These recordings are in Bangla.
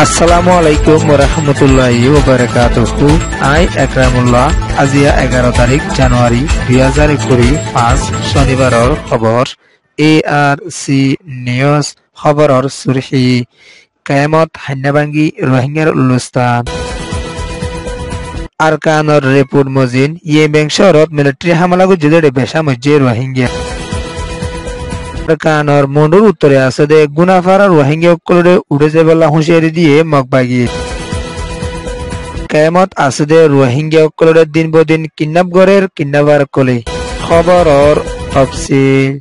আসসালামু আলাইকুম ওয়া রাহমাতুল্লাহি ওয়া বারাকাতুহু। আই একরামুল্লাহ। আজিয়া 11 তারিখ জানুয়ারি 2025 শনিবাৰৰ খবৰ। ARC নিউজ খবৰৰ সুৰখি কায়ামত হান্নাবাঙ্গি রোহিঙ্গার উলুস্তান আরকানৰ রিপোর্ট মজিন ইয়েমেন শহরত মিলিটারি হামলা গুজরে বেশা মজ্জে রোহিঙ্গা আরকানৰ মনুর উত্তরে আছে দে গুনাফারা রোহিঙ্গা সকলরে উড়ে যাবলা হুঁশিয়ারি দিয়ে মগবাগি কায়ামত আছে দে রোহিঙ্গা সকলরে দিন বদিন কিডন্যাপ গরের কিডন্যাপার কলে খবরর তফসিল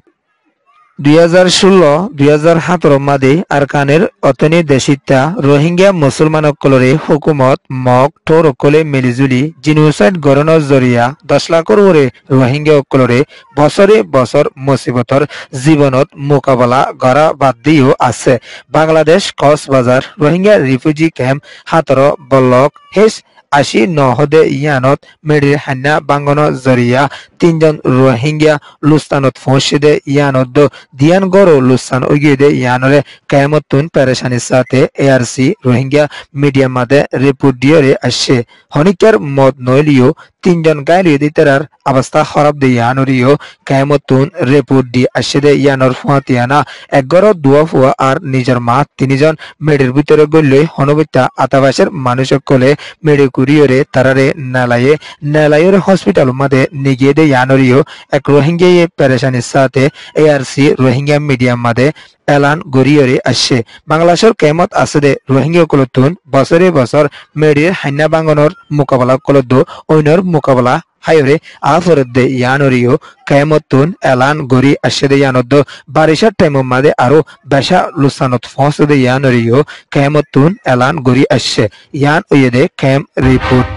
2016-2017 মাদে আরকানের অতনি দেশিতা রোহিঙ্গা মুসলমান সকলরে হুকুমত মগ ঠোর সকলে মিলিজুলি জিনোসাইড গণনৰ জরিয়া 10 লাখর ওরে রোহিঙ্গা সকলরে বছরে বছর মুসিবতর জীবনত মোকাবেলা করা বাদ দিও আছে। Bangladesh Cox's Bazar Rohingya refugee camp 17 block হেস 89 ইয়ানত মেডির হান্না বাঙ্গন জরিয়া 3 জন রোহিঙ্গা লুস্তানত ফসিদে ইয়ানত দিয়ান গরো লুস্তান উগিদে ইয়ানরে কায়ামতুন পেরেশানির সাথে ARC রোহিঙ্গা মিডিয়া মাদে রিপোর্ট দিয়রে আসছে। হনিকার মত নইলিও 3 জন গায়লি দিতার অবস্থা খারাপ দে ইয়ানরিও কায়ামতুন রিপোর্ট দি আসছে দে ইয়ানর ফুয়াতিয়ানা 11 দুয়া ফুয়া আর নিজের মা 3 জন মেডির ভিতরে গইলে হনবিতা আতাবাসের মানুষ সকলে মেডি কুরিয়রে তারারে নালায়ে হসপিটাল মাদে নিগিয়ে দে ইয়ানরিও এক রোহিঙ্গা পেরেশানির সাথে ARC রোহিঙ্গা মিডিয়া মাদে এলান গরিয়রে আসছে। বাংলাদেশের কেমত আছে দে রোহিঙ্গা কলতুন বছরে বছর মেডির হান্না বাঙ্গনের মোকাবেলা কলদ অন্যর মোকাবেলা হায়রে আফরদে ইয়ানরিও কায়ামতুন এলান গরি আসছে দে ইয়ানদ বারিশার টাইম মাদে আরো বেশা লুসানত ফসে দে ইয়ানরিও কায়ামতুন এলান গরি আসছে। ইয়ান ওয়েদে ক্যাম রিপোর্ট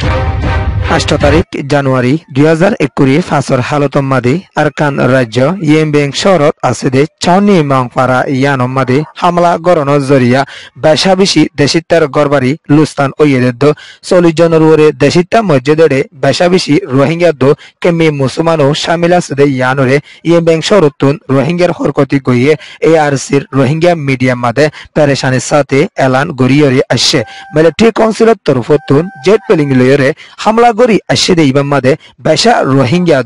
8 তারিখ জানুয়ারি 2021 ফাঁসর হালতম মাদে আরকান রাজ্য ইয়েমেন শহরত আছে দে চাউনি মাংপারা ইয়ানম মাদে হামলা গরনের জরিয়া বেশা বেশি দেশিতার গরবারি লুস্তান ওয়েদ 40 জনের ওরে দেশিতা মসজিদে বেশা বেশি রোহিঙ্গা কেমি মুসলমানও শামিল আছে দে ইয়ানরে ইয়েমেন শহরতুন রোহিঙ্গার হরকতি গইয়ে ARCর রোহিঙ্গা মিডিয়া মাদে পেরেশানির সাথে এলান গরিয়রে আসছে। মিলিটারি কাউন্সিলের তরফতুন জেট পেলিং লয়রে হামলা গরি আসছে দে ইবাম মাদে বেশা রোহিঙ্গা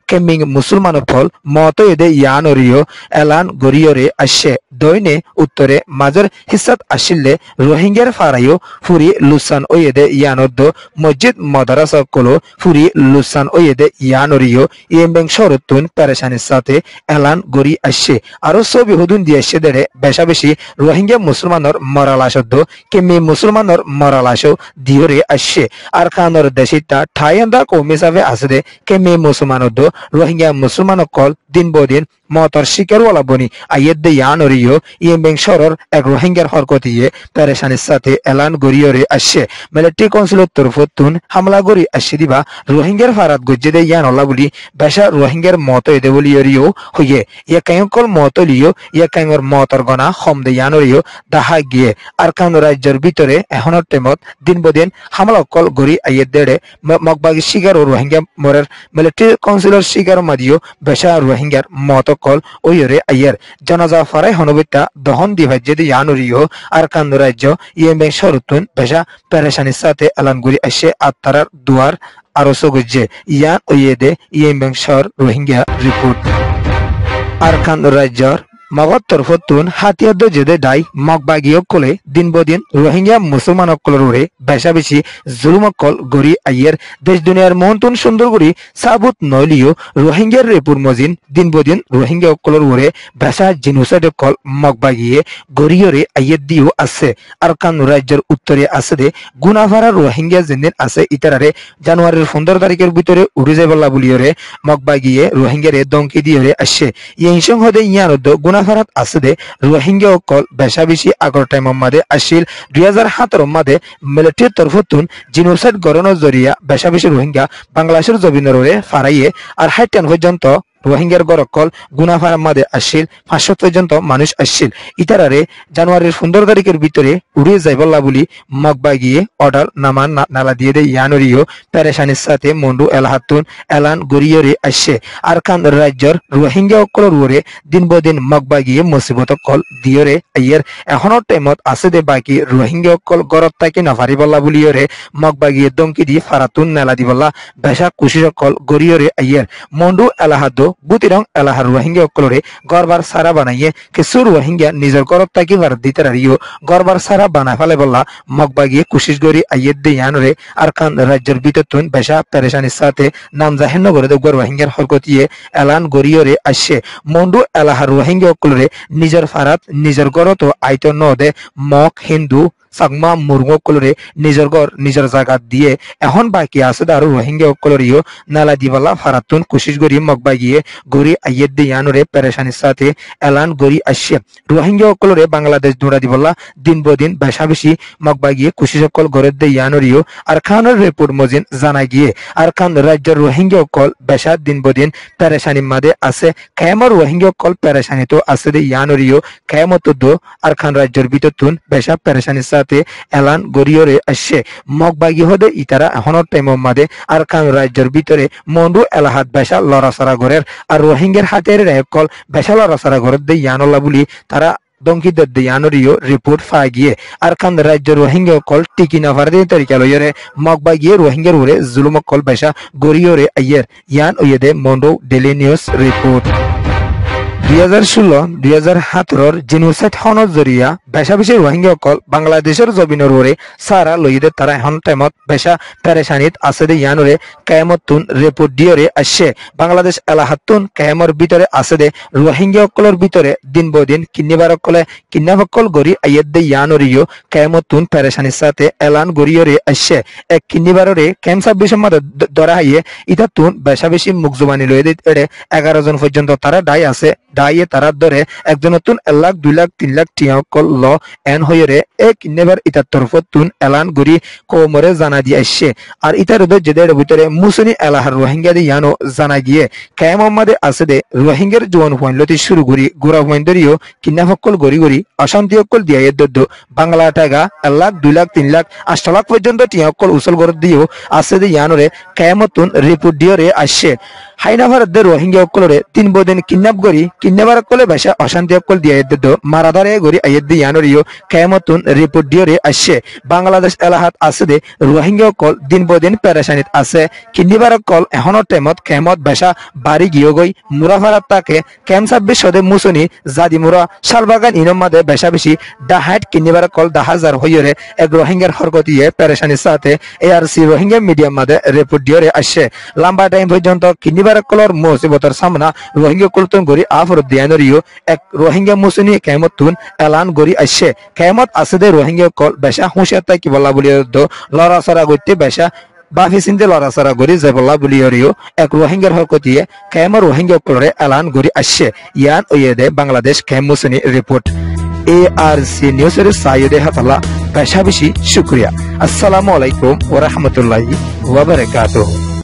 কেমিং মুসলমান ফল মত এদে ইয়ানরিও এলান গরিয়রে আসছে। দৈনে উত্তরে মাঝের হিসাত আসিলে রোহিঙ্গার ফারাইও ফুরি লুসান ওয়েদে ইয়ানদ মসজিদ মাদ্রাসা কলো ফুরি লুসান ওয়েদে ইয়ানরিও ইয়েমেন শহরতুন পেরেশানির সাথে এলান গরি আসছে। আরো ছবি হুদুন দিয়েছে দেরে বেশা বেশি রোহিঙ্গা মুসলমানর মরালাশদ কেমি মুসলমানর মরালাশও দিয়রে আসছে। আর খানর দেশিতা ঠাইন্দা কৌমিসাবে আছে দে কেমি মুসলমানদ রোহিঙ্গা মুসলমান কল দিন বদিন মতর শিকারওয়ালা বনি আইয়েদে ইয়ানরিও ইয়েমেন শহরের এক রোহিঙ্গার হরকতিয়ে পেরেশানির সাথে এলান গরিয়রে আসছে। মিলিটারি কাউন্সিলের তরফতুন হামলা গরি আসছে দিবা রোহিঙ্গার ফারাত গজ্জেদে ইয়ানল্লা বলি বেশা রোহিঙ্গার মত এদে বলিয়রিও হইয়ে ইয়া কায়কল মত লিও ইয়া কায়র মতর গনা হম দে ইয়ানরিও দাহা গিয়ে আরকান রাজ্যের ভিতরে এখনের টাইমত দিন বদিন হামলা কল গরি আইয়েদে মগবাগি শিকার ও রোহিঙ্গা মরের মিলিটারি কাউন্সিলের শিকার মাদিও বেশা রোহিঙ্গার মত কল ওইরে আইয়ের জানাজা ফারাই হনবিতা দহন দিভাজ্যে দি ইয়ানরিও আরকান রাজ্য ইয়েমেন শহরতুন বেশা পেরেশানির সাথে এলান গরি আসছে। আত্মারার দুয়ার আরো সগজ্জে ইয়ান ওয়েদে ইয়েমেন শহর রোহিঙ্গা রিপোর্ট আরকান রাজ্যর মগর তরফতুন হাতিয়ার যেদে ডাই মগবাগিও কলে দিন বদিন রোহিঙ্গা মুসলমান অকলরে বেশা বেশি জুলুম অকল গরি আইয়ের দেশ দুনিয়ার মহন্তুন সুন্দর গরি সাবুত নইলিও রোহিঙ্গার রেপুর মজিন দিন বদিন রোহিঙ্গা অকলর ওরে বেশা জিনোসাইড অকল মগবাগিয়ে গরিয়রে আইয়ের দিও আছে। আরকান রাজ্যের উত্তরে আছে দে গুনাভারা রোহিঙ্গা জিন্দিন আছে ইতারারে জানুয়ারির 15 তারিখের ভিতরে উড়ে যাবলা বলিয়রে মগবাগিয়ে রোহিঙ্গারে দমকি দিয়রে আসছে। ইংসং হদে ইয়ানদ গুনাফারাত আছে দে রোহিঙ্গা অকল বেশা বেশি আগর টাইম মাদে আসিল 2017 মাদে মিলিটারির তরফতুন জিনোসাইড গরনের জরিয়া বেশা বেশি রোহিঙ্গা বাংলাদেশের জমিনের ফারাইয়ে আর 60 পর্যন্ত রোহিঙ্গার গরকল গুনাফার মাদে আসছিল 500 পর্যন্ত মানুষ আসছিল ইতারারে জানুয়ারির 15 তারিখের ভিতরে উড়িয়ে যাইবল্লা বলি মগবা গিয়ে অর্ডার নামান নালা দিয়ে দেয় ইয়ানরিও পেরেশানির সাথে মন্ডু এলাহাতুন এলান গরিয়রে আসছে আরকান রাজ্যর রোহিঙ্গা অকলর ওরে দিন বদিন মগবা গিয়ে মুসিবত কল দিয়রে আইয়ের এখনো টাইমত আছে দে বাকি রোহিঙ্গা অকল গরত তাকে নাফারি বল্লা বলিয়রে মগবা গিয়ে দমকি দিয়ে ফারাতুন নেলা দিবল্লা বেশা কুশি সকল গরিয়রে আইয়ের মন্ডু এলাহাদো বুতিরং এলাহার রোহিঙ্গা অকলরে গরবার সারা বানাইয়ে কিছু রোহিঙ্গা নিজের গরত তাকে বার দিতে রারিও গরবার সারা বানায় ফেলে বল্লা মগবা গিয়ে কুশিস গরি আইয়ের দে ইয়ানরে আরকান রাজ্যের বিততুন বেশা পেরেশানির সাথে নাম জাহেন করে দে রোহিঙ্গার হরকতিয়ে এলান গরিয়রে আসছে মন্ডু এলাহার রোহিঙ্গা অকলরে নিজের ফারাত নিজের গরত আইত নদে মক হিন্দু সাগমা মুরগো কলরে নিজের ঘর নিজের জায়গা দিয়ে এখন বাকি আছে আর রোহিঙ্গা কলরিও নালা দিবালা ফারাতুন কুশিস গরি মগবা গিয়ে গরি আইয়ের দি ইয়ানরে পেরেশানির সাথে এলান গরি আসছে রোহিঙ্গা কলরে বাংলাদেশ দৌড়া দিবলা দিন বদিন বেশা বেশি মগবা গিয়ে কুশিস কল গরের দি ইয়ানরিও আর খানের রিপোর্ট মজিন জানা গিয়ে আর খান রাজ্যের রোহিঙ্গা কল বেশা দিন বদিন পেরেশানির মাদে আছে কেমর রোহিঙ্গা কল পেরেশানি তো আছে দি ইয়ানরিও কেমত দো আর খান রাজ্যের বিততুন বেশা পেরেশানির এলান গরিয়রে আসছে মগবাগি হদে ইতারা এখনোর টাইমের মাদে আর কান রাজ্যের ভিতরে মন্ডু এলাহাত বেশা লড়াছড়া গড়ের আর রোহিঙ্গার হাতের রেকল বেশা লড়াছড়া গড়ের দে ইয়ানলা বলি তারা দমকিদের দে ইয়ানরিও রিপোর্ট পাই গিয়ে আর কান রাজ্যের রোহিঙ্গা কল টিকি না পারে তরিকা লইরে মগবাগিয়ে রোহিঙ্গার উড়ে জুলুম কল বেশা গরিয়রে আইয়ের ইয়ান ওয়েদে মন্ডু ডেলি নিউজ রিপোর্ট 2016-2017 জিনোসাইড হনৰ জৰিয়া বেশা বেশি রোহিঙ্গা অকল বাংলাদেশের জমিনের ওরে সারা লইদে তারা এখন টাইমত বেশা পেরেশানিত আছে দে ইয়ানরে কায়ামতুন রিপোর্ট দিয়রে আসছে বাংলাদেশ এলাহাতুন কায়ামর ভিতরে আছে দে রোহিঙ্গা অকলর ভিতরে দিন বদিন কিন্নিবার অকলে কিন্নাবকল গরি আইয়ের দে ইয়ানরিও কায়ামতুন পেরেশানির সাথে এলান গরিয়রে আসছে এক কিন্নিবাররে ক্যাম্প 26 মাদে ধরা হাইয়ে ইতাতুন বেশা বেশি মুখ জবানি লইদে এড়ে 11 জন পর্যন্ত তারা ডাই আছে ডাইয়ে তারার ধরে একজন নতুন 1 লাখ 2 লাখ 3 লাখ টিয়া কল ল এন হইরে এক নেভার ইতার তরফতুন এলান গরি কোমরে জানা দিয়ে আসছে আর ইতার যেদের ভিতরে মুসনি এলাহার রোহিঙ্গা দিয়ে ইয়ানো জানা গিয়ে কায়ে মোহাম্মদে আছে দে রোহিঙ্গার জোয়ান হইলতি শুরু করি গোরা হইন্দরিও কিনা হকল গরি গরি অশান্তি হকল দিয়ে দদ্দ বাংলা টাকা 1 লাখ 2 লাখ 3 লাখ 8 লাখ পর্যন্ত টিয়া হকল উসল গর দিও আছে দে ইয়ানোরে কায়ামতুন রিপোর্ট দিয়রে আসছে হাইনাভারত রোহিঙ্গা অকলরে 3 বদিন কিডন্যাপ করি কিডন্যাপার কলে ভাষা অশান্তি অকল দিয়ে দদ্দ মারাদারে গরি আইয়েদ দি ইয়ানরিও কায়ামতুন রিপোর্ট দিয়রে আসছে বাংলাদেশ এলাহাত আছে দে রোহিঙ্গা অকল দিন বদিন পেরেশানিত আছে কিডন্যাপার কল এখনো টাইমত কেমত ভাষা বাড়ি গিয়ে গই মুরাফারাত তাকে ক্যাম্প 26 সদে মুসনি জাদি মুরা শালবাগান ইনমাদে বেশা বেশি ডাহাট কিডন্যাপার কল 10000 হইরে এক রোহিঙ্গার হরকতিয়ে পেরেশানির সাথে এআরসি রোহিঙ্গা মিডিয়াম মাদে রিপোর্ট দিয়রে আসছে লম্বা টাইম পর্যন্ত কিডন্যাপার কলর মুসিবতর সামনা রোহিঙ্গা কুলতুন গরি আফর দিয়ানরিও এক রোহিঙ্গা মুসনি কায়ামতুন এলান গরি আসছে কায়ামত আছে দে রোহিঙ্গা কল বেশা হুঁশিয়ার তাই কি বলা বলি লড়াছড়া করতে বেশা বাফি চিন্তে লড়াছড়া গরি যাবল্লা বলিয়রিও এক রোহিঙ্গার হরকতিয়ে কায়ামর রোহিঙ্গা কলরে এলান গরি আসছে ইয়ান ওয়েদে বাংলাদেশ কায়াম মুসনি রিপোর্ট এআরসি নিউজের সাইয়দে হাতালা বেশা বেশি শুকরিয়া আসসালামু আলাইকুম ওয়া রাহমাতুল্লাহি ওয়া বারাকাতুহু।